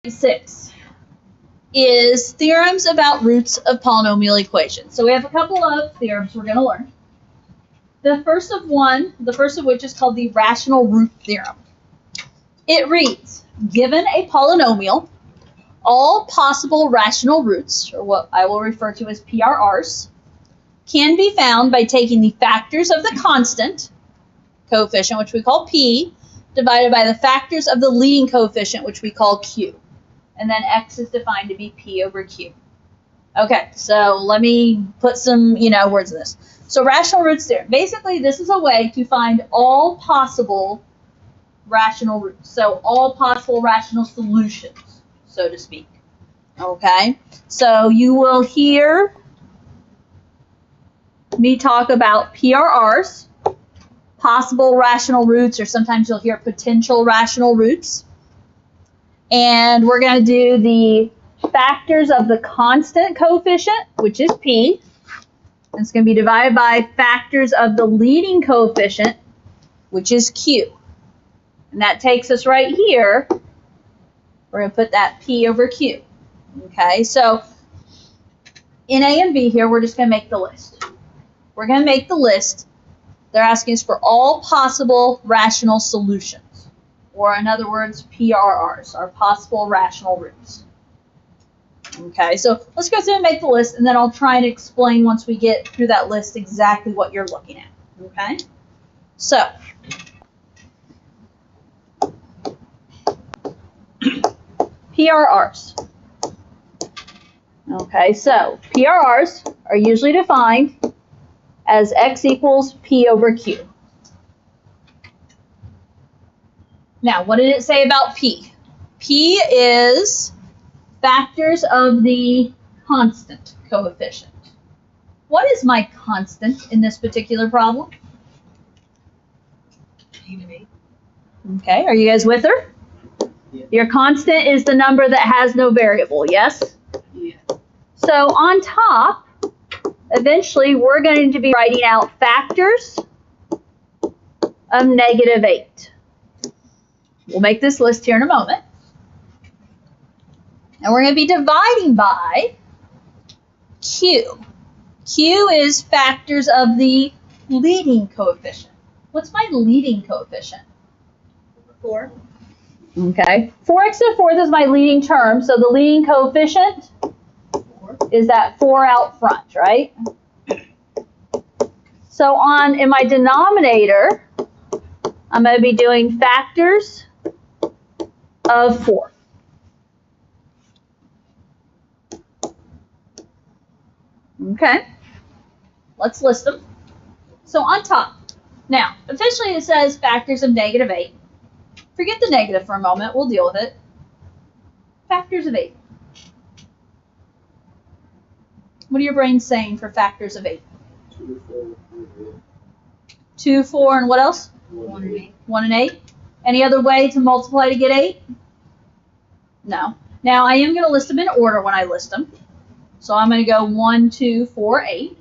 6 is theorems about roots of polynomial equations. So we have a couple of theorems we're going to learn. The first of which is called the rational root theorem. It reads, given a polynomial, all possible rational roots, or what I will refer to as PRRs, can be found by taking the factors of the constant coefficient, which we call P, divided by the factors of the leading coefficient, which we call Q. And then X is defined to be P over Q. Okay, so let me put some, words in this. So rational roots theorem. Basically, this is a way to find all possible rational roots. So all possible rational solutions, so to speak. Okay, so you will hear me talk about PRRs, possible rational roots, or sometimes you'll hear potential rational roots. And we're going to do the factors of the constant coefficient, which is P. And it's going to be divided by factors of the leading coefficient, which is Q. And that takes us right here. We're going to put that P over Q. Okay, so in A and B here, we're just going to make the list. We're going to make the list. They're asking us for all possible rational solutions. Or in other words, PRRs, are possible rational roots. Okay, so let's go through and make the list, and then I'll try and explain once we get through that list exactly what you're looking at. Okay, so PRRs. Okay, so PRRs are usually defined as X equals P over Q. Now, what did it say about P? P is factors of the constant coefficient. What is my constant in this particular problem? Okay, are you guys with her? Yeah. Your constant is the number that has no variable, yes? Yeah. So on top, eventually we're going to be writing out factors of -8. We'll make this list here in a moment. And we're going to be dividing by Q. Q is factors of the leading coefficient. What's my leading coefficient? 4. Okay. 4x to the 4th is my leading term, so the leading coefficient 4. Is that 4 out front, right? So in my denominator, I'm going to be doing factors of 4. Okay, let's list them. So on top, now, officially it says factors of -8. Forget the negative for a moment, we'll deal with it. Factors of 8. What are your brains saying for factors of 8? 2, 4, and what else? 1 and 8. 1 and 8. Any other way to multiply to get 8? No. Now, I am going to list them in order when I list them. So I'm going to go 1, 2, 4, 8.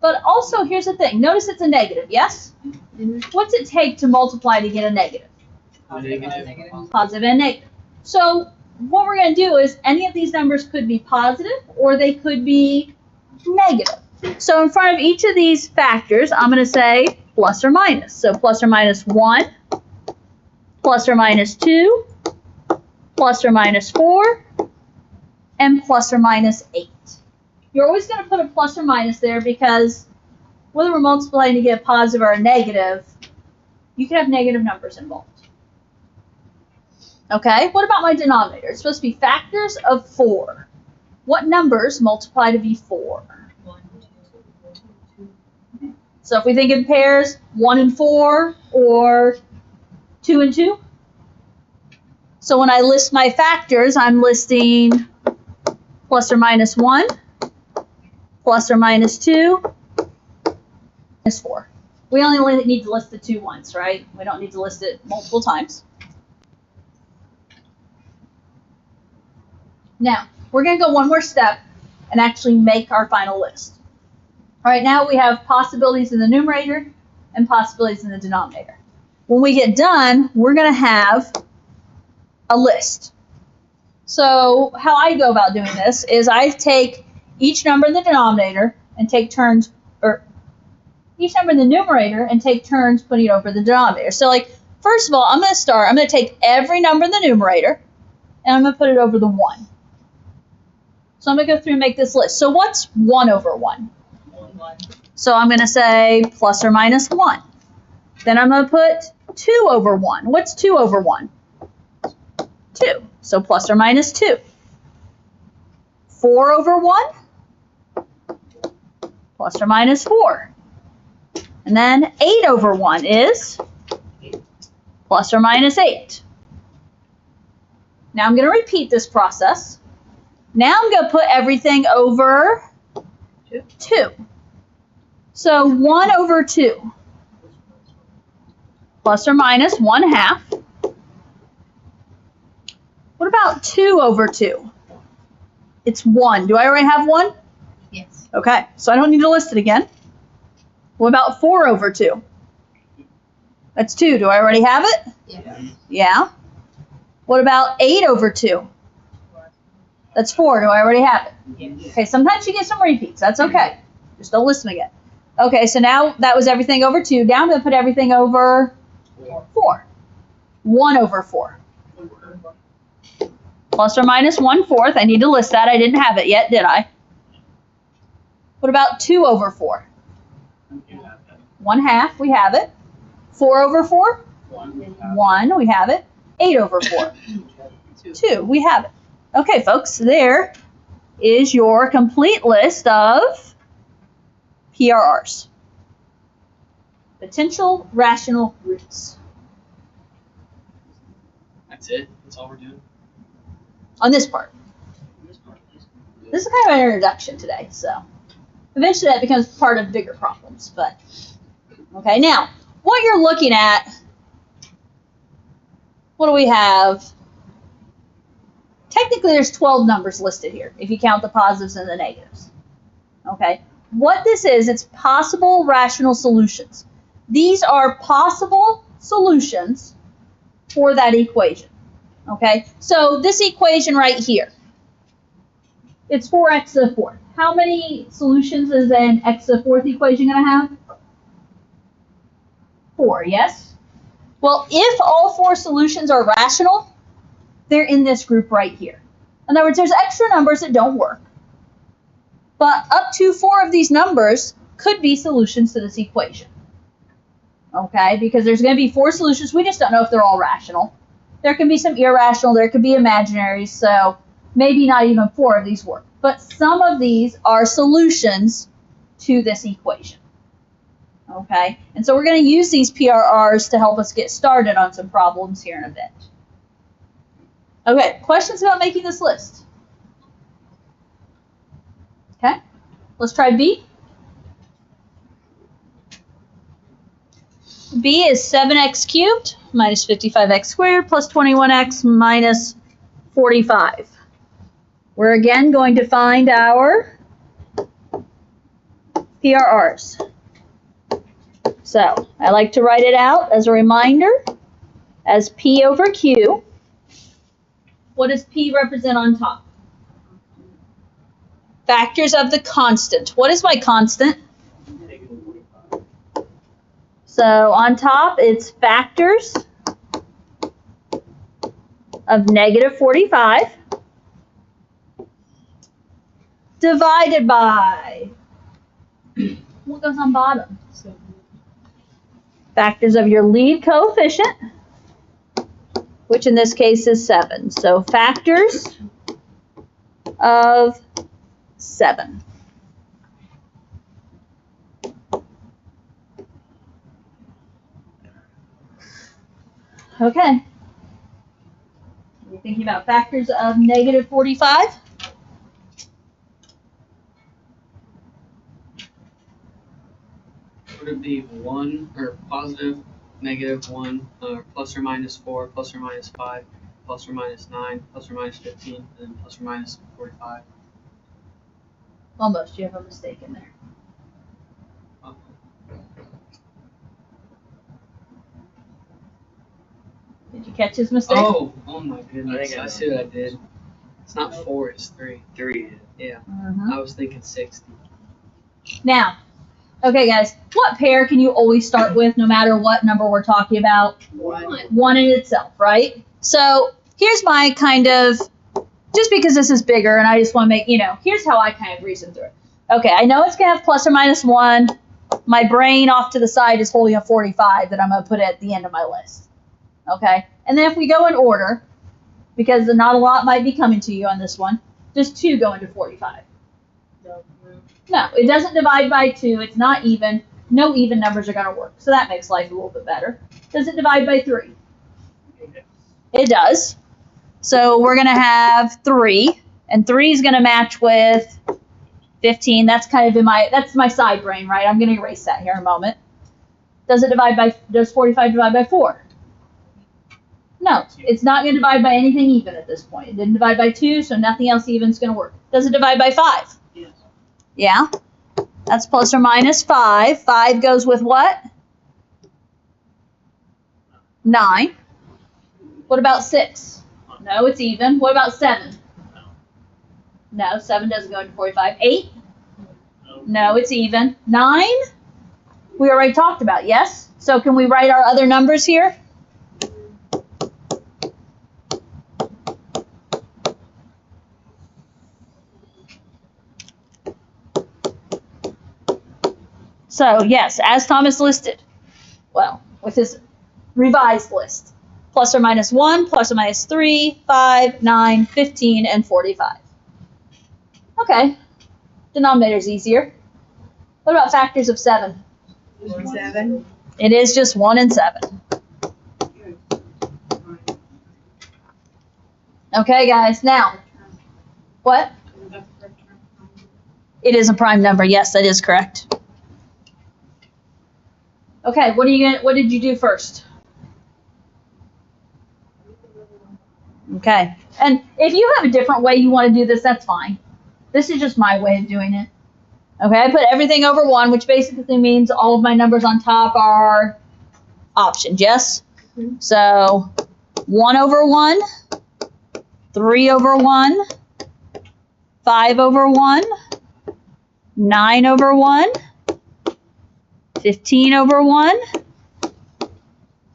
But also, here's the thing. Notice it's a negative, yes? What's it take to multiply to get a negative? Positive and negative. So what we're going to do is any of these numbers could be positive or they could be negative. So in front of each of these factors, I'm going to say plus or minus. So plus or minus 1, plus or minus 2, plus or minus 4, and plus or minus 8. You're always going to put a plus or minus there because whether we're multiplying to get a positive or a negative, you can have negative numbers involved. Okay, what about my denominator? It's supposed to be factors of 4. What numbers multiply to be 4? 1, 2, 2. So if we think in pairs, 1 and 4 or 2 and 2. So when I list my factors, I'm listing plus or minus 1, plus or minus 2, minus 4. We only need to list the 2 once, right? We don't need to list it multiple times. Now, we're going to go one more step and actually make our final list. All right, now we have possibilities in the numerator and possibilities in the denominator. When we get done, we're going to have a list. So how I go about doing this is I take each number in the denominator and take turns, or each number in the numerator and take turns putting it over the denominator. So like, first of all, I'm going to take every number in the numerator and I'm going to put it over the 1. So I'm going to go through and make this list. So what's 1 over 1? 1. So I'm going to say plus or minus 1. Then I'm going to put 2 over 1. What's 2 over 1? 2. So plus or minus 2. 4 over 1? Plus or minus 4. And then 8 over 1 is plus or minus 8. Now I'm going to repeat this process. Now I'm going to put everything over 2. So 1 over 2 plus or minus 1/2. What about 2 over 2? It's 1. Do I already have 1? Yes. Okay, so I don't need to list it again. What about 4 over 2? That's 2. Do I already have it? Yes. Yeah. What about 8 over 2? That's 4. Do I already have it? Yes. Okay, sometimes you get some repeats. That's okay. Just don't listen again. Okay, so now that was everything over 2. Now I'm going to put everything over 4. 1 over 4. Plus or minus 1/4. I need to list that. I didn't have it yet, did I? What about 2 over 4? 1/2. We have it. 4 over 4? 1. We have it. 8 over 4? 2. We have it. Okay, folks, there is your complete list of PRRs. Potential rational roots. That's it? That's all we're doing? On this part. This is kind of an introduction today, so eventually that becomes part of bigger problems. But okay, now what you're looking at, what do we have? Technically, there's 12 numbers listed here if you count the positives and the negatives. Okay, what this is, it's possible rational solutions. These are possible solutions for that equation. Okay, so this equation right here, it's 4x to the 4th. How many solutions is an x to the 4th equation going to have? 4, yes? Well, if all 4 solutions are rational, they're in this group right here. In other words, there's extra numbers that don't work. But up to 4 of these numbers could be solutions to this equation. Okay, because there's going to be 4 solutions. We just don't know if they're all rational. There can be some irrational, there could be imaginaries, so maybe not even 4 of these work. But some of these are solutions to this equation. Okay, and so we're going to use these PRRs to help us get started on some problems here in a bit. Okay, questions about making this list? Okay, let's try B. B is 7x cubed minus 55x squared plus 21x minus 45. We're again going to find our PRRs. So I like to write it out as a reminder as P over Q. What does P represent on top? Factors of the constant. What is my constant? So on top, it's factors of negative 45 divided by, what goes on bottom? Factors of your lead coefficient, which in this case is 7. So factors of 7. Okay. You're thinking about factors of negative 45? Would it be 1 or positive, negative 1, plus or minus 4, plus or minus 5, plus or minus 9, plus or minus 15, and then plus or minus 45? Almost. You have a mistake in there. Did you catch his mistake? Oh my goodness. I see what I did. It's not 4, it's 3. 3. Yeah. Mhm. I was thinking 60. Now, okay, guys, what pair can you always start with no matter what number we're talking about? 1. One in itself, right? So here's my kind of, just because this is bigger and I just want to make, here's how I kind of reason through it. Okay, I know it's going to have plus or minus 1. My brain off to the side is holding a 45 that I'm going to put at the end of my list. Okay, and then if we go in order, because not a lot might be coming to you on this one, just 2 go into 45. No, it doesn't divide by 2. It's not even. No even numbers are going to work. So that makes life a little bit better. Does it divide by 3? It does. So we're going to have 3. And 3 is going to match with 15. That's kind of that's my side brain, right? I'm going to erase that here in a moment. Does 45 divide by 4? No, it's not going to divide by anything even at this point. It didn't divide by 2, so nothing else even is going to work. Does it divide by 5? Yes. Yeah. That's plus or minus 5. 5 goes with what? 9. What about 6? No, it's even. What about 7? No, 7 doesn't go into 45. 8? No, it's even. 9? We already talked about, yes? So can we write our other numbers here? So, yes, as Thomas listed, well, with his revised list, plus or minus 1, plus or minus 3, 5, 9, 15, and 45. Okay, denominator's easier. What about factors of 7? 7. It is just 1 and 7. Okay, guys, now, what? It is a prime number, yes, that is correct. Okay, what did you do first? Okay, and if you have a different way you want to do this, that's fine. This is just my way of doing it. Okay, I put everything over 1, which basically means all of my numbers on top are options, yes? So 1 over 1, 3 over 1, 5 over 1, 9 over 1, 15 over 1,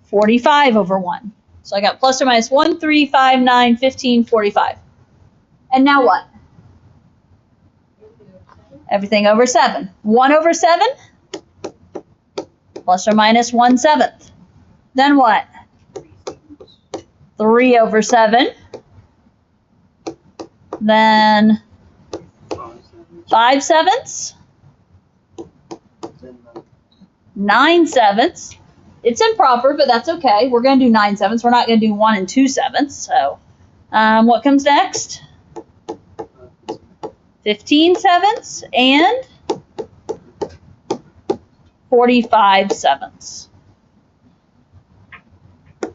45 over 1. So I got plus or minus 1, 3, 5, 9, 15, 45. And now what? Everything over 7. 1 over 7, plus or minus 1/7. Then what? 3 over 7. Then 5/7. 9/7. It's improper, but that's okay. We're going to do 9/7. We're not going to do 1 and 2/7. So, what comes next? 15/7 and 45/7. A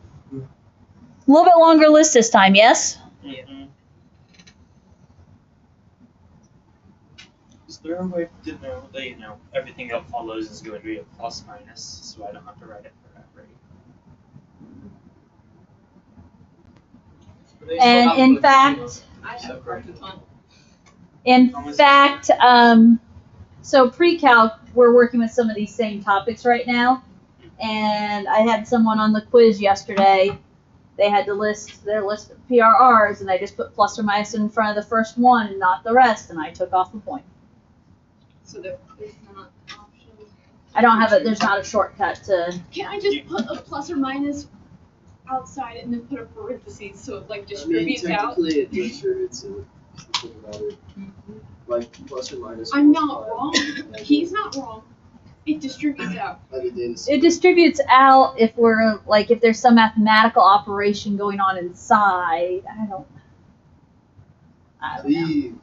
little bit longer list this time, yes? Mm-hmm. Is there a way to know that, everything that follows is going to be a plus minus, so I don't have to write it for that rate? And in fact, so pre-calc, we're working with some of these same topics right now. And I had someone on the quiz yesterday. They had to list their list of PRRs, and they just put plus or minus in front of the first one and not the rest, and I took off a point. So there is not an option. I don't have there's not a shortcut to. Can I just put a plus or minus outside and then put a parentheses so it distributes out? Technically it distributes it. Think about it. Like plus or minus. I'm not wrong. He's not wrong. It distributes out. Like a data set. It distributes out if if there's some mathematical operation going on inside. I don't know. Please.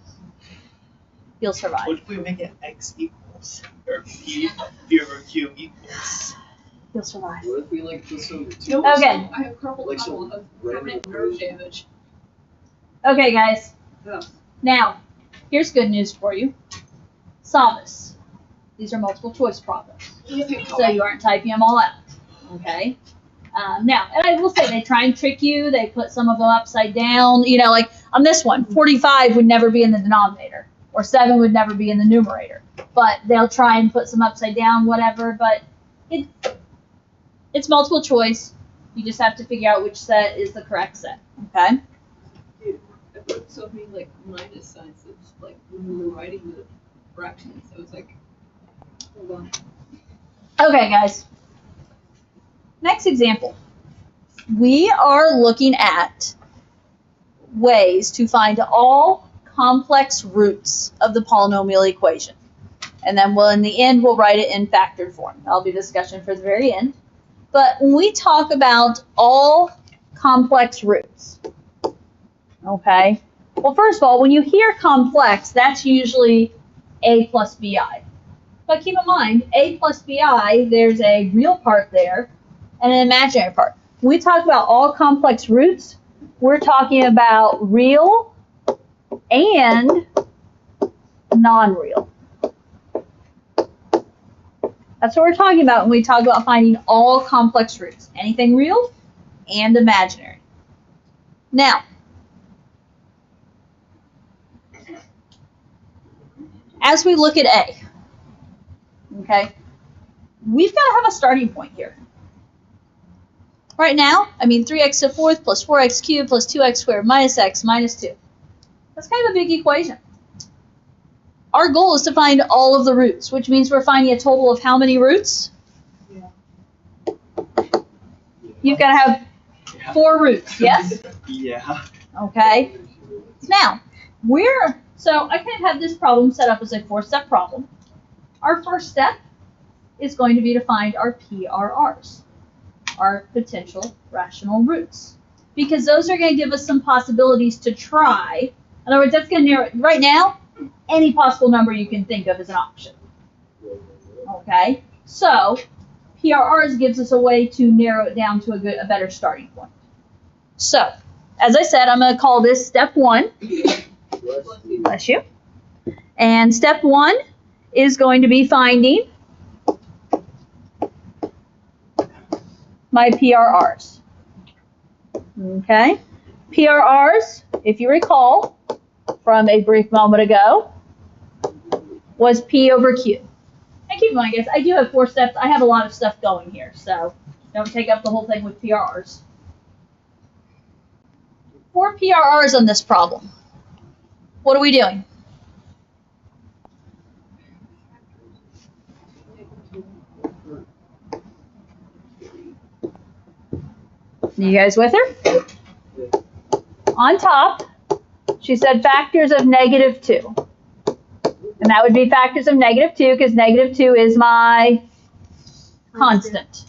You'll survive. What if we make it x equals, or p over q equals? You'll survive. What if we put some No, Okay. I have carpal Like tunnel some of random permanent nerve equation. damage. Okay, guys. Yeah. Now, here's good news for you. Savas. These are multiple choice problems. So you aren't typing them all out. Okay? Now, and I will say, they try and trick you. They put some of them upside down. On this one, 45 would never be in the denominator, or 7 would never be in the numerator. But they'll try and put some upside down, whatever, but it's multiple choice. You just have to figure out which set is the correct set, okay? I put so many like minus signs, it's like when we were writing the fractions, so it's like, hold on. Okay, guys. Next example. We are looking at ways to find all complex roots of the polynomial equation. And then in the end, we'll write it in factored form. That'll be a discussion for the very end. But when we talk about all complex roots, okay, well, first of all, when you hear complex, that's usually a plus bi. But keep in mind, a plus bi, there's a real part there and an imaginary part. When we talk about all complex roots, we're talking about real and non-real. That's what we're talking about when we talk about finding all complex roots. Anything real and imaginary. Now, as we look at A, okay, we've got to have a starting point here. Right now, 3x to the fourth plus 4x cubed plus 2x squared minus x minus 2. That's kind of a big equation. Our goal is to find all of the roots, which means we're finding a total of how many roots? Yeah. You've got to have 4 roots, yes? Yeah. Okay. Now, so I kind of have this problem set up as a 4-step problem. Our first step is going to be to find our PRRs, our potential rational roots, because those are going to give us some possibilities to try. In other words, that's going to narrow it. Right now, any possible number you can think of is an option. Okay? So, PRRs gives us a way to narrow it down to a better starting point. So, as I said, I'm going to call this step 1. Bless you. And step 1 is going to be finding my PRRs. Okay? PRRs, if you recall from a brief moment ago, was P over Q. And keep in mind, guys, I do have 4 steps. I have a lot of stuff going here, so don't take up the whole thing with PRRs. 4 PRRs on this problem. What are we doing? You guys with her? On top, she said factors of -2. And that would be factors of -2 because -2 is my constant.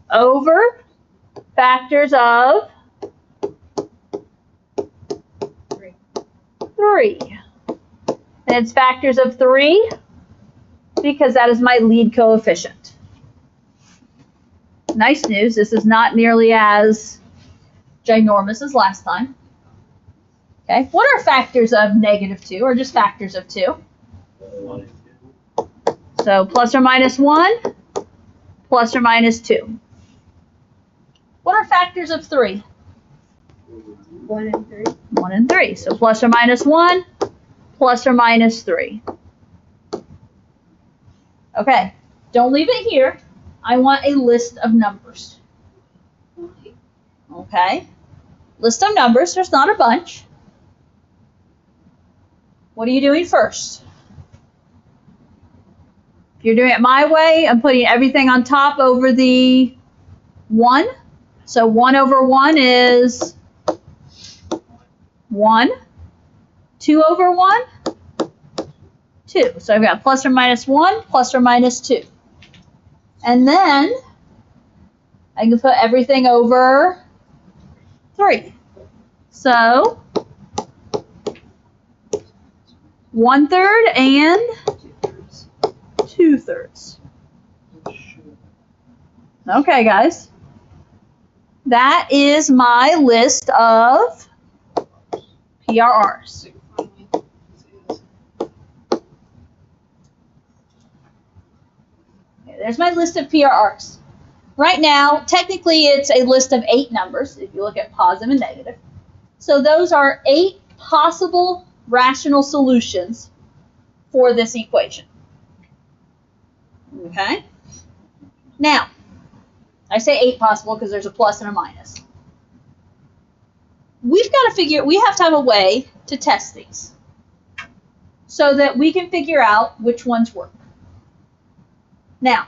Over factors of 3. And it's factors of 3 because that is my lead coefficient. Nice news, this is not nearly as ginormous as last time. Okay, what are factors of -2, or just factors of 2? 1 and 2. So plus or minus 1, plus or minus 2. What are factors of 3? 1 and 3. 1 and 3. So plus or minus 1, plus or minus 3. Okay, don't leave it here. I want a list of numbers. Okay, list of numbers. There's not a bunch. What are you doing first? If you're doing it my way, I'm putting everything on top over the 1. So 1 over 1 is 1. 2 over 1, 2. So I've got plus or minus 1, plus or minus 2. And then I can put everything over 3. So 1/3 and 2/3. Okay, guys. That is my list of PRRs. Okay, there's my list of PRRs. Right now, technically it's a list of 8 numbers, if you look at positive and negative. So those are 8 possible rational solutions for this equation. Okay? Now, I say 8 possible because there's a plus and a minus. We have to have a way to test these so that we can figure out which ones work. Now,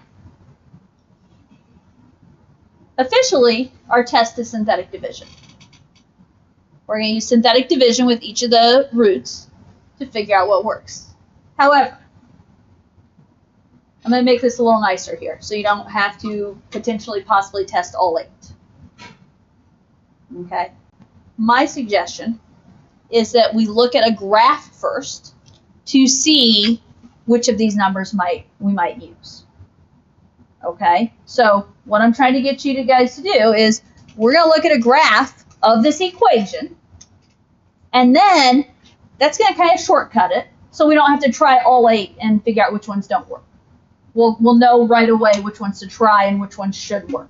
officially, our test is synthetic division. We're going to use synthetic division with each of the roots to figure out what works. However, I'm going to make this a little nicer here so you don't have to potentially possibly test all 8. Okay? My suggestion is that we look at a graph first to see which of these numbers we might use. Okay? So what I'm trying to get you guys to do is we're going to look at a graph of this equation, and then that's going to kind of shortcut it so we don't have to try all 8 and figure out which ones don't work. We'll know right away which ones to try and which ones should work.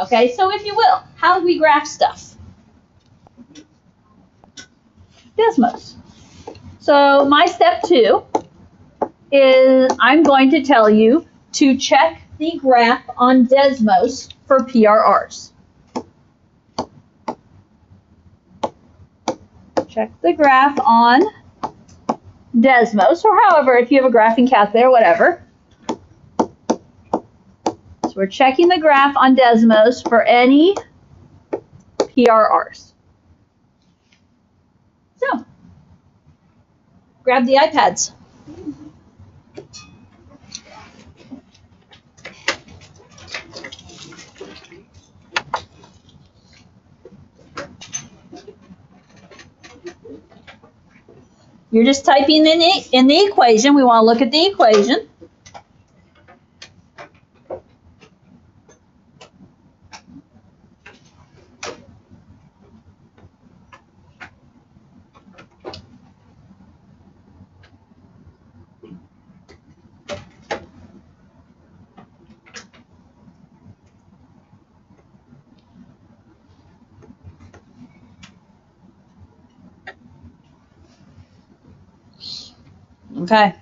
Okay, so if you will, how do we graph stuff? Desmos. So my step 2 is I'm going to tell you to check the graph on Desmos for PRRs. Check the graph on Desmos, or however, if you have a graphing calculator, whatever. So we're checking the graph on Desmos for any PRRs. So, grab the iPads. You're just typing in the equation. We want to look at the equation. Okay.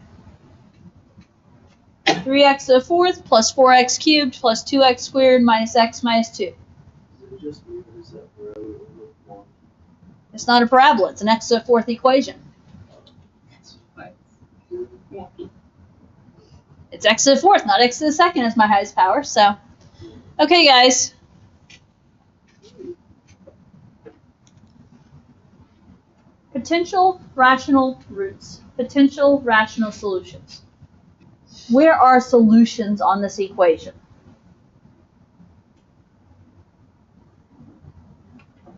3x to the 4th plus 4x cubed plus 2x squared minus x minus 2. Is it just me, or is that parabola one? It's not a parabola. It's an x to the 4th equation. It's x to the 4th, not x to the 2nd is my highest power. So, okay, guys. Potential rational roots. Potential rational solutions. Where are solutions on this equation?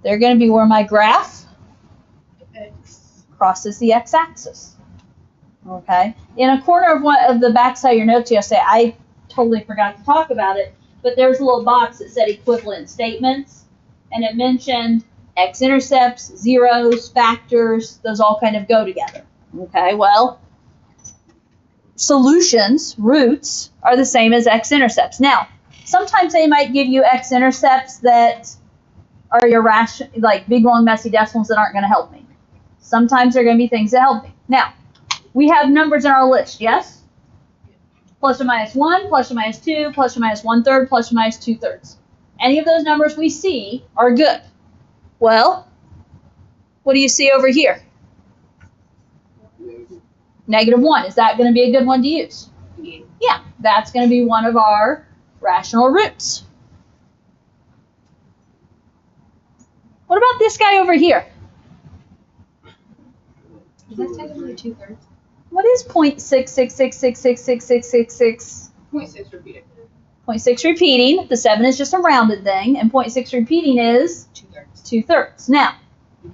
They're going to be where my graph crosses the x-axis. Okay? In a corner of one of the backside of your notes yesterday, I totally forgot to talk about it, but there was a little box that said equivalent statements, and it mentioned x-intercepts, zeros, factors, those all kind of go together. Okay, well, solutions, roots, are the same as x-intercepts. Now, sometimes they might give you x-intercepts that are irrational, like big, long, messy decimals that aren't going to help me. Sometimes they're going to be things that help me. Now, we have numbers in our list, yes? Plus or minus 1, plus or minus 2, plus or minus 1/3, plus or minus 2/3. Any of those numbers we see are good. Well, what do you see over here? -1. Is that going to be a good one to use? Yeah, that's going to be one of our rational roots. What about this guy over here? Is that technically 2/3? What is 0.666666666? 0.6 repeating. 0.6 repeating. The 7 is just a rounded thing, and 0.6 repeating is 2/3. 2/3. Now,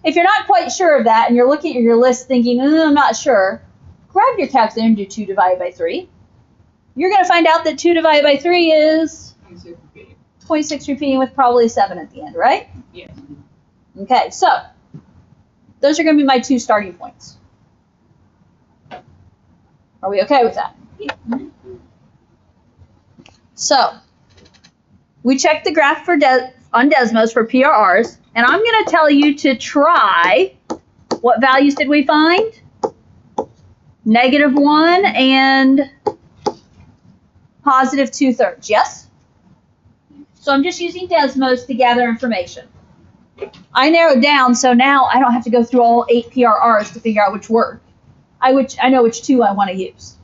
if you're not quite sure of that, and you're looking at your list thinking, I'm not sure, grab your calculator and do 2 divided by 3. You're going to find out that 2 divided by 3 is 0.6 repeating. 0.6 repeating with probably a 7 at the end, right? Yes. Okay, so those are going to be my 2 starting points. Are we okay with that? So, we checked the graph on Desmos for PRRs. And I'm going to tell you to try, what values did we find? -1 and positive 2/3, yes? So I'm just using Desmos to gather information. I narrowed down, so now I don't have to go through all 8 PRRs to figure out which word. I know which 2 I want to use.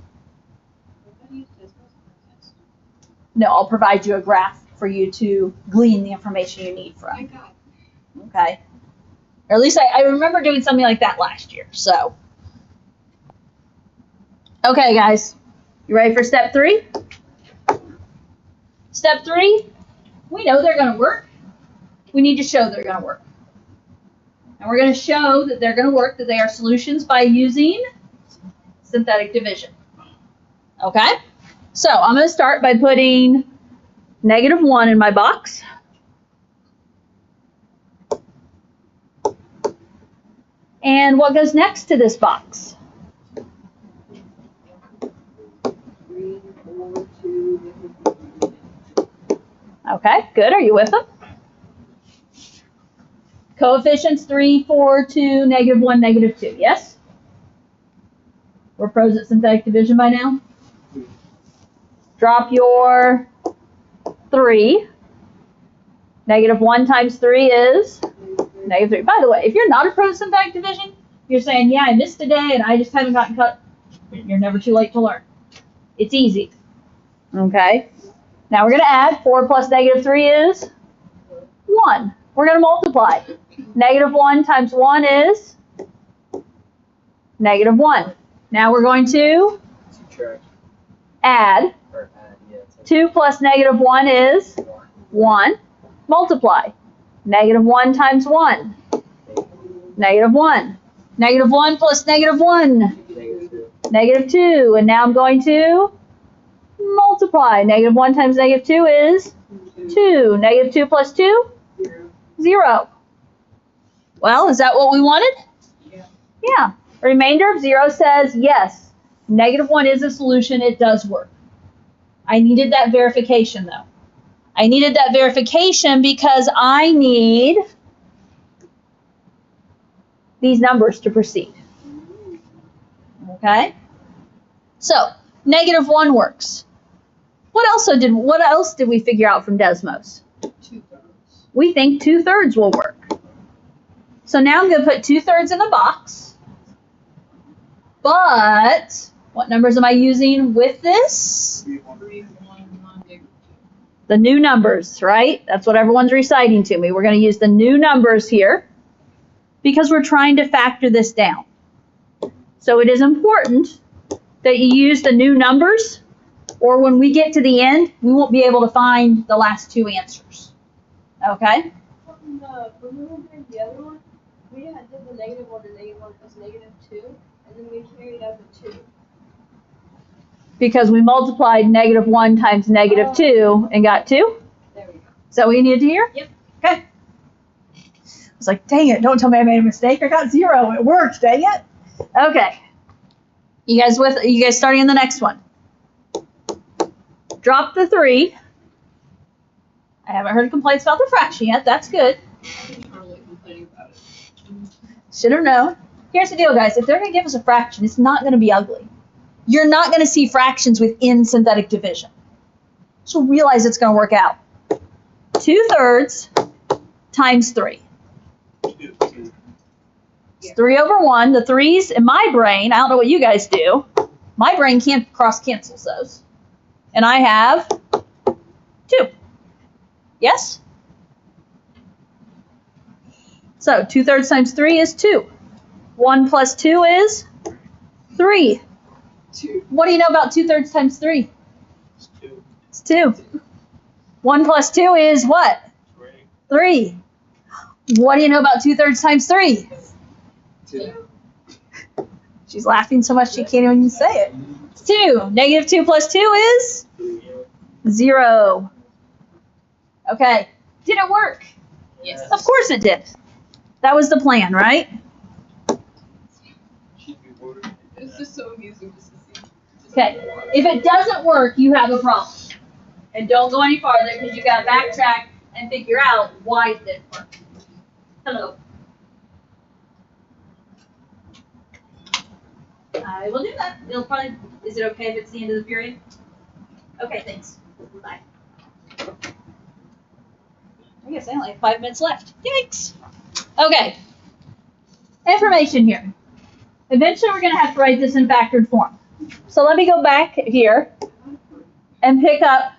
No, I'll provide you a graph for you to glean the information you need I from. got Okay? Or at least I remember doing something like that last year, so. Okay, guys. You ready for step 3? Step 3, we know they're going to work. We need to show they're going to work. And we're going to show that they're going to work, that they are solutions by using synthetic division. Okay? So I'm going to start by putting -1 in my box. And what goes next to this box? 3, 4, 2, Okay, good. Are you with them? Coefficients 3, 4, 2, -1, -2. Yes? We're pros at synthetic division by now? Drop your 3. -1 times 3 is -3. By the way, if you're not a pro at synthetic division, you're saying, yeah, I missed a day and I just haven't gotten cut. You're never too late to learn. It's easy. Okay? Now we're going to add 4 plus -3 is 1. We're going to multiply. -1 times 1 is -1. Now we're going to Subtract add. or add, yeah. 2 plus -1 is 1. Multiply. -1 times 1. -1. -1 plus -1. -2. And now I'm going to multiply. -1 times -2 is 2. -2 plus 2? 0. Well, is that what we wanted? Yeah. Yeah. Remainder of 0 says yes. -1 is a solution. It does work. I needed that verification, though. I needed that verification because I need these numbers to proceed. Okay? So, -1 works. What else did we figure out from Desmos? 2/3. We think 2/3 will work. So now I'm going to put 2/3 in the box. But what numbers am I using with this? 3, 1, -2. The new numbers, right? That's what everyone's reciting to me. We're going to use the new numbers here because we're trying to factor this down. So it is important that you use the new numbers, or when we get to the end, we won't be able to find the last 2 answers. Okay? When we were doing the other one, we had did the -1 and -1 plus -2, and then we carried out the 2. Because we multiplied -1 times -2 and got 2? There we go. Is that what you needed to hear? Yep. Okay. I was like, dang it, don't tell me I made a mistake. I got 0. It worked, dang it. Okay. You guys starting on the next one. Drop the 3. I haven't heard complaints about the fraction yet. That's good. Charlie complaining about it. Should have known. Here's the deal, guys. If they're going to give us a fraction, it's not going to be ugly. You're not going to see fractions within synthetic division. So realize it's going to work out. 2/3 times 3. It's 3 over 1. The 3's in my brain, I don't know what you guys do. My brain can't cross cancels those. And I have 2. Yes? So 2/3 times 3 is 2. 1 plus 2 is 3. 2. What do you know about 2/3 times 3? It's 2. It's 2. 1 plus 2 is what? 3. What do you know about 2/3 times 3? 2. She's laughing so much she can't even say it. It's 2. -2 plus 2 is 0. Okay. Did it work? Yes. Of course it did. That was the plan, right? It's just so amusing just to see. Okay. If it doesn't work, you have a problem. And don't go any farther because you got to backtrack and figure out why it didn't work. Hello. I will do that. It'll probably, is it okay if it's the end of the period? Okay, thanks. Bye. I guess I only have 5 minutes left. Yikes. Okay. Information here. Eventually we're going to have to write this in factored form. So let me go back here and pick up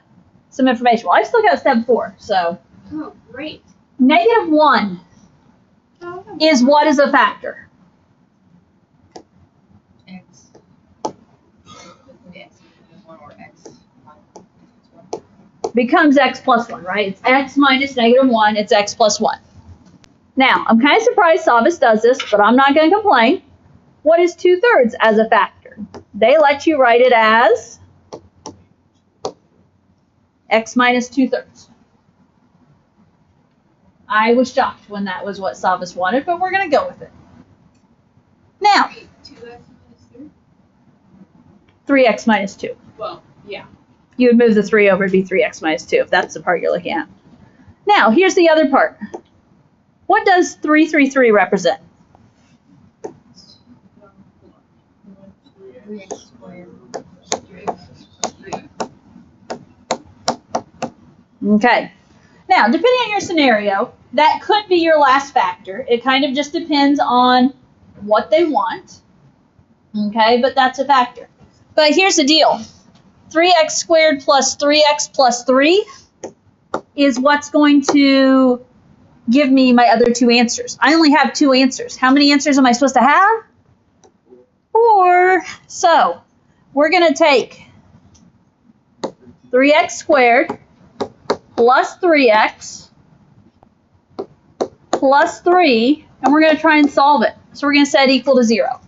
some information. Well, I've still got step 4, so. Oh, great. -1 is what is a factor? X. X -1 or X. Becomes x plus 1, right? It's x minus -1, it's x plus 1. Now, I'm kind of surprised Savas does this, but I'm not going to complain. What is 2/3 as a factor? They let you write it as x minus 2/3. I was shocked when that was what Savas wanted, but we're going to go with it. Now, 2x minus 3? 3x minus 2. Well, yeah. You would move the 3 over, it'd be 3x minus 2, if that's the part you're looking at. Now, here's the other part. What does 333 represent? 3x squared. Okay. Now, depending on your scenario, that could be your last factor. It kind of just depends on what they want. Okay, but that's a factor. But here's the deal. 3x squared plus 3x plus 3 is what's going to give me my other 2 answers. I only have 2 answers. How many answers am I supposed to have? 4. So, we're going to take 3x squared plus 3x plus 3, and we're going to try and solve it. So we're going to set equal to 0.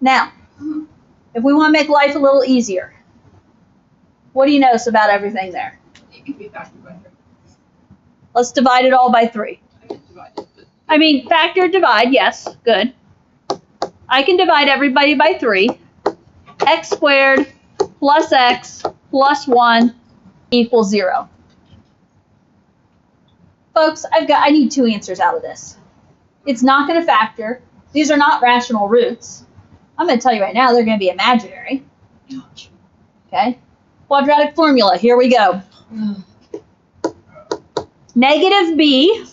Now, if we want to make life a little easier, what do you notice about everything there? It can be factored by 3. Let's divide it all by 3. I meant divided, but I mean, factor, divide, yes, good. I can divide everybody by 3. X squared plus x plus 1 equals 0. Folks, I need 2 answers out of this. It's not going to factor. These are not rational roots. I'm going to tell you right now, they're going to be imaginary. Okay? Quadratic formula, here we go. Negative b,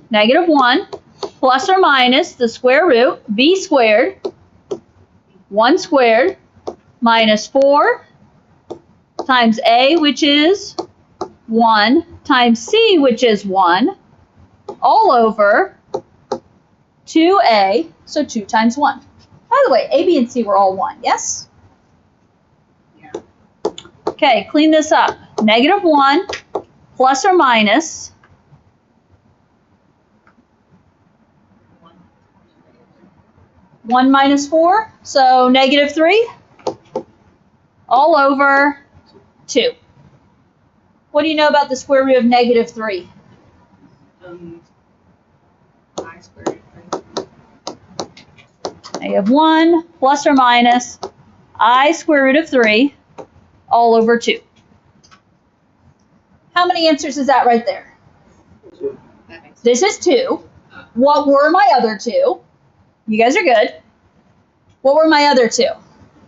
-1, plus or minus the square root, b squared, 1 squared, minus 4 times a, which is 1, times c, which is 1, all over 2a, so 2 times 1. By the way, a, b, and c were all 1, yes? Yeah. Okay, clean this up. -1 plus or minus 1 minus 4, so -3, all over 2. What do you know about the square root of -3? I squared. -1 plus or minus I square root of 3 all over 2. How many answers is that right there? That makes sense. This is 2. What were my other 2? You guys are good. What were my other 2?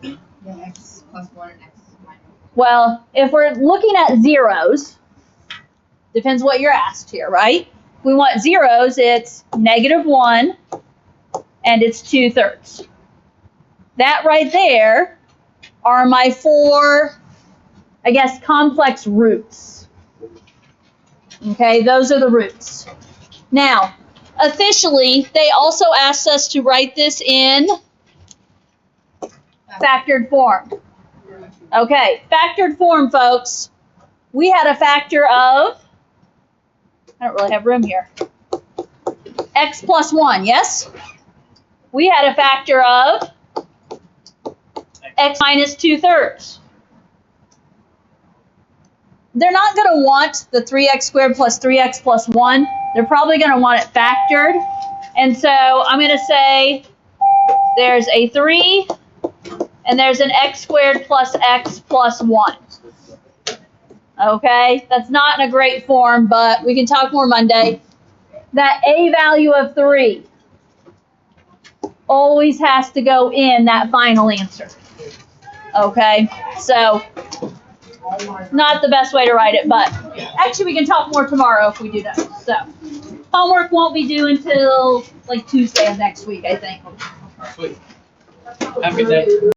Yeah, x plus 1 and x minus 1. Well, if we're looking at zeros, depends what you're asked here, right? If we want zeros, it's -1 and it's 2/3. That right there are my 4, I guess, complex roots. Okay, those are the roots. Now, officially, they also asked us to write this in factored form. Okay, factored form, folks. We had a factor of, I don't really have room here, x plus 1, yes? We had a factor of x minus 2/3. They're not going to want the 3x squared plus 3x plus 1. They're probably going to want it factored. And so I'm going to say there's a 3 and there's an x squared plus x plus 1. Okay, that's not in a great form, but we can talk more Monday. That a value of 3 always has to go in that final answer. Okay, so not the best way to write it, but actually we can talk more tomorrow if we do that. So homework won't be due until like Tuesday of next week, I think. Sweet. Have a good day.